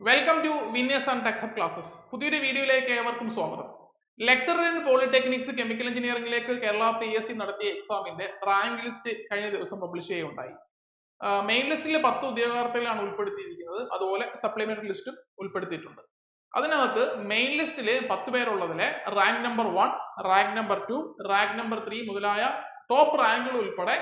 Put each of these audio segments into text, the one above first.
Welcome to winners and tech hub classes. പുതിയൊരു വീഡിയോയിലേക്ക് ഏവർക്കും സ്വാഗതം. ലെക്ചറർ ഇൻ പോളിടെക്നിക്സ് കെമിക്കൽ എഞ്ചിനീയറിംഗിലേക്ക് കേരള PSC നടത്തിയ എക്സാമിന്റെ റാങ്ക് ലിസ്റ്റ് കഴിഞ്ഞ ദിവസം പബ്ലിഷ് ചെയ്യുകയുണ്ടായി. മെയിൻ ലിസ്റ്റിലെ 10 ഉദ്യോഗാർത്ഥികളാണ് ഉൾപ്പെടുത്തിയിരിക്കുന്നത്. അതുപോലെ സപ്ലിമെന്ററി ലിസ്റ്റും ഉൾപ്പെടുത്തിയിട്ടുണ്ട്. അതിനകത്ത് മെയിൻ ലിസ്റ്റില് 10 പേരുള്ളതിലെ rank number 1, rank number 2, rank number 3 മുതലായ ടോപ്പ് റാങ്കുകൾ ഉൾപ്പെടെ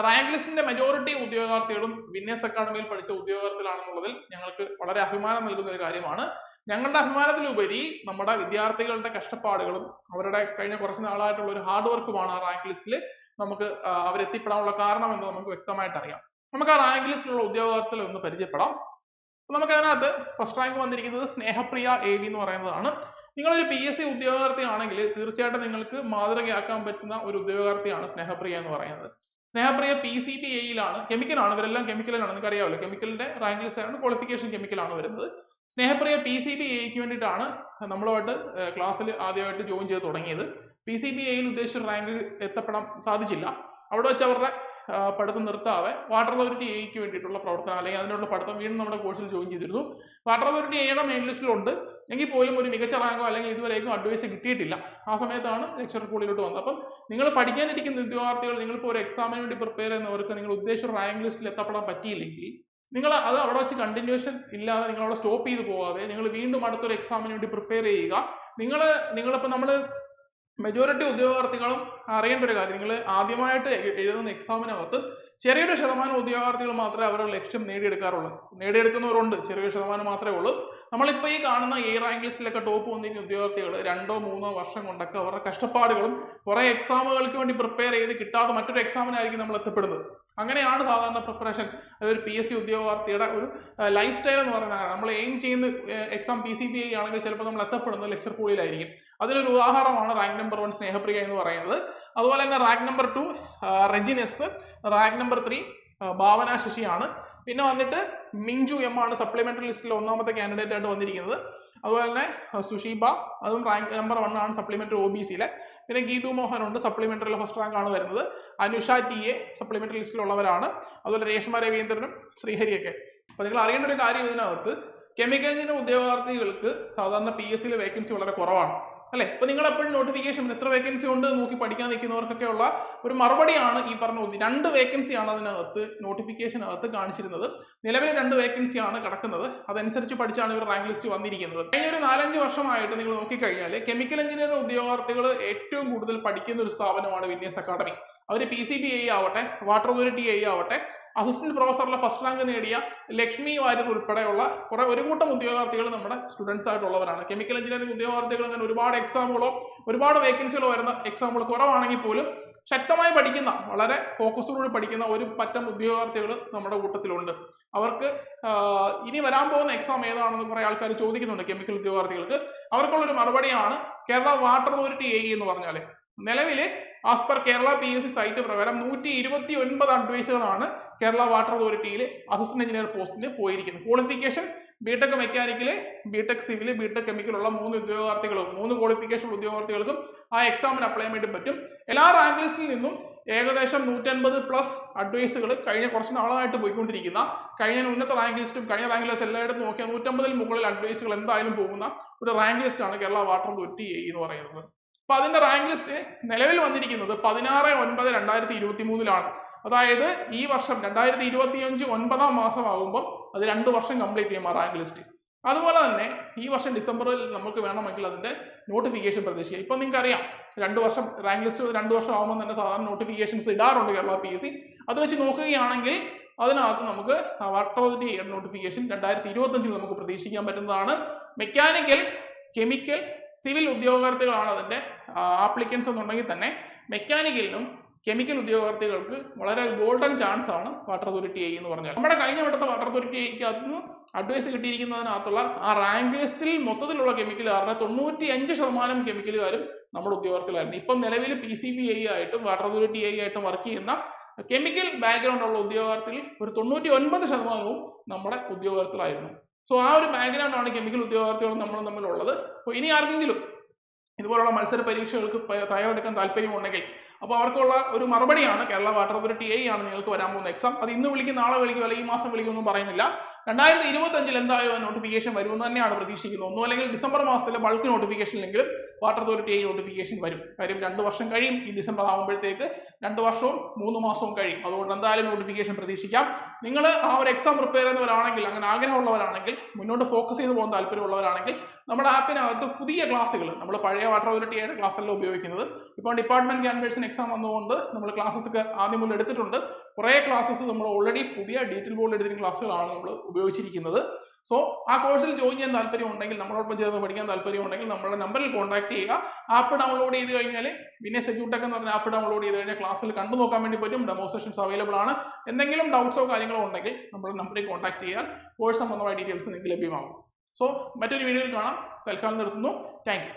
റാങ്ക് ലിസ്റ്റിന്റെ മെജോറിറ്റി ഉദ്യോഗാർത്ഥികളും വിന്നേഴ്സ് അക്കാഡമിയിൽ പഠിച്ച ഉദ്യോഗാർത്ഥികളാണെന്നുള്ളതിൽ ഞങ്ങൾക്ക് വളരെ അഭിമാനം നൽകുന്ന ഒരു കാര്യമാണ്. ഞങ്ങളുടെ അഭിമാനത്തിലുപരി നമ്മുടെ വിദ്യാർത്ഥികളുടെ കഷ്ടപ്പാടുകളും അവരുടെ കഴിഞ്ഞ കുറച്ച് നാളായിട്ടുള്ള ഒരു ഹാർഡ് വർക്കുമാണ് ആ റാങ്ക് ലിസ്റ്റിൽ നമുക്ക് അവരെത്തിപ്പെടാനുള്ള കാരണം എന്ന് നമുക്ക് വ്യക്തമായിട്ട് അറിയാം. നമുക്ക് ആ റാങ്ക് ലിസ്റ്റിലുള്ള ഉദ്യോഗാർത്ഥികളെ ഒന്ന് പരിചയപ്പെടാം. നമുക്ക് അതിനകത്ത് ഫസ്റ്റ് റാങ്ക് വന്നിരിക്കുന്നത് സ്നേഹപ്രിയ AV എന്ന് പറയുന്നതാണ്. നിങ്ങളൊരു PSC ഉദ്യോഗാർത്ഥി ആണെങ്കിൽ തീർച്ചയായിട്ടും നിങ്ങൾക്ക് മാതൃകയാക്കാൻ പറ്റുന്ന ഒരു ഉദ്യോഗാർത്ഥിയാണ് സ്നേഹപ്രിയ എന്ന് പറയുന്നത്. സ്നേഹപ്രിയ PCBAയിലാണ്, കെമിക്കലാണ്, ഇവരെല്ലാം കെമിക്കലാണ്, നിങ്ങൾക്ക് അറിയാമല്ലോ. കെമിക്കലിന്റെ റാങ്ക് ലിസ്റ്റ് ആണ്, ക്വാളിഫിക്കേഷൻ കെമിക്കലാണ് വരുന്നത്. സ്നേഹപ്രിയ PCBAക്ക് വേണ്ടിയിട്ടാണ് നമ്മളുമായിട്ട് ക്ലാസ്സിൽ ആദ്യമായിട്ട് ജോയിൻ ചെയ്ത് തുടങ്ങിയത്. PCBAയിൽ ഉദ്ദേശിച്ച റാങ്കിൽ എത്തപ്പെടാൻ സാധിച്ചില്ല. അവിടെ വെച്ച് അവരുടെ പഠിത്തം നിർത്താതെ വാട്ടർ അതോറിറ്റി എക്ക് വേണ്ടിയിട്ടുള്ള പ്രവർത്തനം അല്ലെങ്കിൽ അതിനുള്ള പഠിത്തം വീണ്ടും നമ്മുടെ കോഴ്സിൽ ജോയിൻ ചെയ്തിരുന്നു. വാട്ടർ അതോറിറ്റി എയുടെ മെയിൻ ലിസ്റ്റിലുണ്ട് എങ്കിൽ പോലും ഒരു മികച്ച റാങ്കോ അല്ലെങ്കിൽ ഇതുവരെയും അഡ്വൈസ് കിട്ടിയിട്ടില്ല. ആ സമയത്താണ് ലെക്ചർ സ്കൂളിലോട്ട് വന്നത്. അപ്പം നിങ്ങൾ പഠിക്കാനിരിക്കുന്ന വിദ്യാർത്ഥികൾ, നിങ്ങളിപ്പോൾ ഒരു എക്സാമിന് വേണ്ടി പ്രിപ്പയർ ചെയ്യുന്നവർക്ക് നിങ്ങൾ ഉദ്ദേശിച്ച റാങ്ക് ലിസ്റ്റിൽ എത്തപ്പെടാൻ പറ്റിയില്ലെങ്കിൽ നിങ്ങൾ അത് അവിടെ വെച്ച് കണ്ടിന്യൂഷൻ ഇല്ലാതെ നിങ്ങൾ അവിടെ സ്റ്റോപ്പ് ചെയ്ത് പോകാതെ നിങ്ങൾ വീണ്ടും അടുത്തൊരു എക്സാമിന് വേണ്ടി പ്രിപ്പയർ ചെയ്യുക. നിങ്ങളിപ്പോൾ നമ്മൾ മെജോറിറ്റി ഉദ്യോഗാർത്ഥികളും അറിയേണ്ട ഒരു കാര്യം, നിങ്ങൾ ആദ്യമായിട്ട് എഴുതുന്ന എക്സാമിനകത്ത് ചെറിയൊരു ശതമാനം ഉദ്യോഗാർത്ഥികൾ മാത്രമേ അവരുടെ ലക്ഷ്യം നേടിയെടുക്കാറുള്ളൂ. നേടിയെടുക്കുന്നവരുണ്ട്, ചെറിയൊരു ശതമാനം മാത്രമേ ഉള്ളൂ. നമ്മളിപ്പോൾ ഈ കാണുന്ന ഈ റാങ്ക് ലിസ്റ്റിലൊക്കെ ടോപ്പ് വന്നിരിക്കുന്ന ഉദ്യോഗാർത്ഥികൾ 2-3 വർഷം കൊണ്ടൊക്കെ അവരുടെ കഷ്ടപ്പാടുകളും കുറെ എക്സാമുകൾക്ക് വേണ്ടി പ്രിപ്പയർ ചെയ്ത് കിട്ടാതെ മറ്റൊരു എക്സാമിനായിരിക്കും നമ്മൾ എത്തപ്പെടുന്നത്. അങ്ങനെയാണ് സാധാരണ പ്രിപ്പറേഷൻ ഒരു PSC ഉദ്യോഗാർത്ഥിയുടെ ഒരു ലൈഫ് സ്റ്റൈൽ എന്ന് പറയുന്നത്. നമ്മൾ എയിം ചെയ്യുന്ന എക്സാം PCBA ആണെങ്കിൽ ചിലപ്പോൾ നമ്മൾ എത്തപ്പെടുന്നത് ലെക്ചർ പൂളിലായിരിക്കും. അതിനൊരു ഉദാഹരണമാണ് റാങ്ക് നമ്പർ 1 സ്നേഹപ്രിയ എന്ന് പറയുന്നത്. അതുപോലെ തന്നെ റാങ്ക് നമ്പർ 2 റെജിനെസ്, റാങ്ക് നമ്പർ 3 ഭാവന ശശിയാണ്. പിന്നെ വന്നിട്ട് മിഞ്ചു M ആണ് സപ്ലിമെന്ററി ലിസ്റ്റിൽ ഒന്നാമത്തെ കാൻഡിഡേറ്റ് ആയിട്ട് വന്നിരിക്കുന്നത്. അതുപോലെ തന്നെ സുഷീബ, അതും റാങ്ക് നമ്പർ 1 ആണ് സപ്ലിമെന്ററി OBCയിലെ. പിന്നെ ഗീതു മോഹൻ ഉണ്ട്, സപ്ലിമെന്ററിയിലെ ഫസ്റ്റ് റാങ്ക് ആണ് വരുന്നത്. അനുഷ TA സപ്ലിമെന്ററി ലിസ്റ്റിലുള്ളവരാണ്. അതുപോലെ രേഷ്മ രവീന്ദ്രനും ശ്രീഹരിയൊക്കെ. അപ്പൊ നിങ്ങൾ അറിയേണ്ട ഒരു കാര്യം, ഇതിനകത്ത് കെമിക്കൽ എഞ്ചിനീയർ ഉദ്യോഗാർത്ഥികൾക്ക് സാധാരണ PSCയിലെ വേക്കൻസി വളരെ കുറവാണ് അല്ലെ. ഇപ്പൊ നിങ്ങൾ എപ്പോഴും നോട്ടിഫിക്കേഷൻ എത്ര വേക്കൻസി ഉണ്ട് നോക്കി പഠിക്കാൻ നിൽക്കുന്നവർക്കൊക്കെ ഉള്ള ഒരു മറുപടിയാണ് ഈ പറഞ്ഞ 2 വേക്കൻസിയാണ് അതിനകത്ത് നോട്ടിഫിക്കേഷനകത്ത് കാണിച്ചിരുന്നത്. നിലവിൽ 2 വേക്കൻസിയാണ് കിടക്കുന്നത്. അതനുസരിച്ച് പഠിച്ചാണ് ഇവർ റാങ്ക് ലിസ്റ്റ് വന്നിരിക്കുന്നത്. കഴിഞ്ഞ ഒരു 4-5 വർഷമായിട്ട് നിങ്ങൾ നോക്കിക്കഴിഞ്ഞാൽ കെമിക്കൽ എഞ്ചിനീയർ ഉദ്യോഗാർത്ഥികൾ ഏറ്റവും കൂടുതൽ പഠിക്കുന്ന ഒരു സ്ഥാപനമാണ് വിന്നേഴ്സ് അക്കാഡമി. അവർ PCBA ആവട്ടെ, വാട്ടർ അതോറിറ്റി ആവട്ടെ, അസിസ്റ്റന്റ് പ്രൊഫസറിലെ ഫസ്റ്റ് റാങ്ക് നേടിയ ലക്ഷ്മി വാര്യർ ഉൾപ്പെടെയുള്ള ഒരു കൂട്ടം ഉദ്യോഗാർത്ഥികൾ നമ്മുടെ സ്റ്റുഡൻസ് ആയിട്ടുള്ളവരാണ്. കെമിക്കൽ എഞ്ചിനീയറിംഗ് ഉദ്യോഗാർത്ഥികൾ അങ്ങനെ ഒരുപാട് എക്സാമുകളോ ഒരുപാട് വേക്കൻസികളോ വരുന്ന എക്സാമുകൾ കുറവാണെങ്കിൽ പോലും ശക്തമായി പഠിക്കുന്ന, വളരെ ഫോക്കസോടുകൂടി പഠിക്കുന്ന ഒരു പറ്റം ഉദ്യോഗാർത്ഥികൾ നമ്മുടെ കൂട്ടത്തിലുണ്ട്. അവർക്ക് ഇനി വരാൻ പോകുന്ന എക്സാം ഏതാണെന്ന് കുറെ ആൾക്കാർ ചോദിക്കുന്നുണ്ട്. കെമിക്കൽ ഉദ്യോഗാർത്ഥികൾക്ക് അവർക്കുള്ളൊരു മറുപടിയാണ് കേരള വാട്ടർ അതോറിറ്റി എന്ന് പറഞ്ഞാൽ നിലവിൽ as per Kerala PSC site പ്രകാരം 129 അഡ്വൈസുകളാണ് കേരള വാട്ടർ അതോറിറ്റിയിൽ അസിസ്റ്റന്റ് എഞ്ചിനീയർ പോസ്റ്റിന് പോയിരിക്കുന്നത്. Qualification B Tech mechanical, B Tech civil, B Tech കെമിക്കലുള്ള 3 ഉദ്യോഗാർത്ഥികളും 3 ക്വാളിഫിക്കേഷൻ ഉദ്യോഗാർത്ഥികൾക്കും ആ എക്സാമിന് അപ്ലൈ ചെയ്യാൻ വേണ്ടി പറ്റും. എല്ലാ റാങ്ക് ലിസ്റ്റിൽ നിന്നും ഏകദേശം 150+ അഡ്വൈസുകൾ കഴിഞ്ഞ കുറച്ച് നാളായിട്ട് പോയിക്കൊണ്ടിരിക്കുന്ന, കഴിഞ്ഞ ഉന്നത റാങ്ക് ലിസ്റ്റും കഴിഞ്ഞ റാങ്ക് ലിസ്റ്റ് എല്ലായിടത്തും നോക്കിയാൽ 150-ൽ മുകളിൽ അഡ്വൈസുകൾ എന്തായാലും പോകുന്ന ഒരു റാങ്ക് ലിസ്റ്റ് ആണ് കേരള വാട്ടർ അതോറിറ്റി എന്ന് പറയുന്നത്. അപ്പൊ അതിന്റെ റാങ്ക് ലിസ്റ്റ് നിലവിൽ വന്നിരിക്കുന്നത് 16/9/2023 അതായത് ഈ വർഷം 2025 9-ാം മാസം ആകുമ്പോൾ അത് 2 വർഷം കംപ്ലീറ്റ് ചെയ്യും ആ റാങ്ക് ലിസ്റ്റ്. അതുപോലെ തന്നെ ഈ വർഷം ഡിസംബറിൽ നമുക്ക് വേണമെങ്കിൽ അതിന്റെ നോട്ടിഫിക്കേഷൻ പ്രതീക്ഷിക്കാം. ഇപ്പൊ നിങ്ങൾക്ക് അറിയാം 2 വർഷം റാങ്ക് ലിസ്റ്റ് 2 വർഷം ആകുമ്പോൾ തന്നെ സാധാരണ നോട്ടിഫിക്കേഷൻസ് ഇടാറുണ്ട് കേരള PSC. അത് വെച്ച് നോക്കുകയാണെങ്കിൽ അതിനകത്ത് നമുക്ക് വാട്ടർ അതോറിറ്റി നോട്ടിഫിക്കേഷൻ 2025 നമുക്ക് പ്രതീക്ഷിക്കാൻ പറ്റുന്നതാണ്. മെക്കാനിക്കൽ, കെമിക്കൽ, സിവിൽ ഉദ്യോഗാർത്ഥികളാണ് അതിന്റെ ആപ്ലിക്കൻസ് എന്നുണ്ടെങ്കിൽ തന്നെ മെക്കാനിക്കലിനും കെമിക്കൽ ഉദ്യോഗാർത്ഥികൾക്ക് വളരെ ഗോൾഡൻ ചാൻസ് ആണ് വാട്ടർ അതോറിറ്റി എന്ന് പറഞ്ഞാൽ. നമ്മുടെ കഴിഞ്ഞ വട്ടത്തെ വാട്ടർ അതോറിറ്റിക്ക് അതിന് അഡ്വൈസ് കിട്ടിയിരിക്കുന്നതിനകത്തുള്ള ആ റാങ്ക് ലിസ്റ്റിൽ മൊത്തത്തിലുള്ള കെമിക്കലുകാരുടെ 95% കെമിക്കലുകാരും നമ്മുടെ ഉദ്യോഗാർത്ഥികളായിരുന്നു. ഇപ്പം നിലവിൽ PCBA ആയിട്ടും വാട്ടർ അതോറിറ്റി ആയിട്ടും വർക്ക് ചെയ്യുന്ന കെമിക്കൽ ബാക്ക്ഗ്രൗണ്ട് ഉള്ള ഉദ്യോഗാർത്ഥികൾ ഒരു 99% നമ്മുടെ ഉദ്യോഗാർത്ഥികളായിരുന്നു. സോ ആ ഒരു ബാക്ക്ഗ്രൗണ്ട് ആണ് കെമിക്കൽ ഉദ്യോഗാർത്ഥികളും നമ്മളും തമ്മിലുള്ളത്. അപ്പോൾ ഇനി ആർക്കെങ്കിലും ഇതുപോലുള്ള മത്സര പരീക്ഷകൾക്ക് തയ്യാറെടുക്കാൻ താല്പര്യമുണ്ടെങ്കിൽ അപ്പോൾ അവർക്കുള്ള ഒരു മറുപടിയാണ് കേരള വാട്ടർ അതോറിറ്റി ആണ് നിങ്ങൾക്ക് വരാൻ പോകുന്ന എക്സാം. അത് ഇന്ന് വിളിക്കും, നാളെ വിളിക്കും, അല്ലെങ്കിൽ ഈ മാസം വിളിക്കുമെന്നും പറയുന്നില്ല. 2025 എന്തായാലും നോട്ടിഫിക്കേഷൻ വരുമെന്ന് തന്നെയാണ് പ്രതീക്ഷിക്കുന്നത്. ഒന്നും അല്ലെങ്കിൽ ഡിസംബർ മാസത്തിലെ ബൾക്ക് നോട്ടിഫിക്കേഷനിലെങ്കിലും വാട്ടർ അതോറിറ്റി നോട്ടിഫിക്കേഷൻ വരും. കാര്യം 2 വർഷം കഴിയും ഈ ഡിസംബർ ആകുമ്പോഴത്തേക്ക്, 2 വർഷവും 3 മാസവും കഴിയും. അതുകൊണ്ട് എന്തായാലും നോട്ടിഫിക്കേഷൻ പ്രതീക്ഷിക്കാം. നിങ്ങൾ ആ ഒരു എക്സാം പ്രിപ്പയർ ചെയ്യുന്നവരാണെങ്കിൽ, അങ്ങനെ ആഗ്രഹമുള്ളവരാണെങ്കിൽ, മുന്നോട്ട് ഫോക്കസ് ചെയ്ത് പോകാൻ താല്പര്യമുള്ളവരാണെങ്കിൽ നമ്മുടെ ആപ്പിനകത്ത് പുതിയ ക്ലാസ്സുകൾ, നമ്മൾ പഴയ വാട്ടർ അതോറിറ്റിയുടെ ക്ലാസ്സല്ല ഉപയോഗിക്കുന്നത്. ഇപ്പോൾ ഡിപ്പാർട്ട്മെന്റ് ക്യാൻഡിഡേറ്റ്സിന് എക്സാം വന്നുകൊണ്ട് നമ്മൾ ക്ലാസ്സസ് ഒക്കെ ആദ്യം മുതൽ എടുത്തിട്ടുണ്ട്. കുറേ ക്ലാസ്സസ് നമ്മൾ ഓൾറെഡി പുതിയ ഡീറ്റെയിൽ ബോർഡിൽ എടുത്തിരിക്കുന്ന ക്ലാസ്സുകളാണ് നമ്മൾ ഉപയോഗിച്ചിരിക്കുന്നത്. സോ ആ കോഴ്സിൽ ജോയിൻ ചെയ്യാൻ താല്പര്യമുണ്ടെങ്കിൽ, നമ്മളോടൊപ്പം ചേർന്ന് പഠിക്കാൻ താല്പര്യമുണ്ടെങ്കിൽ നമ്മുടെ നമ്പറിൽ കോൺടാക്ട് ചെയ്യുക. ആപ്പ് ഡൗൺലോഡ് ചെയ്ത് കഴിഞ്ഞാൽ വിനേസ് എഡ്യൂടെക് എന്ന് പറഞ്ഞ ആപ്പ് ഡൗൺലോഡ് ചെയ്ത് കഴിഞ്ഞാൽ ക്ലാസ്സിൽ കണ്ടു നോക്കാൻ വേണ്ടി പറ്റും. ഡെമോ സെഷൻസ് അവൈലബിൾ ആണ്. എന്തെങ്കിലും ഡൗട്ട്സോ കാര്യങ്ങളോ ഉണ്ടെങ്കിൽ നമ്മുടെ നമ്പറിൽ കോൺടാക്ട് ചെയ്യാൻ കോഴ്സ് സംബന്ധമായ ഡീറ്റെയിൽസ് നിങ്ങൾക്ക് ലഭ്യമാകും. സോ മറ്റൊരു വീഡിയോയിൽ കാണാം. തൽക്കാലം നിർത്തുന്നു. Thank you.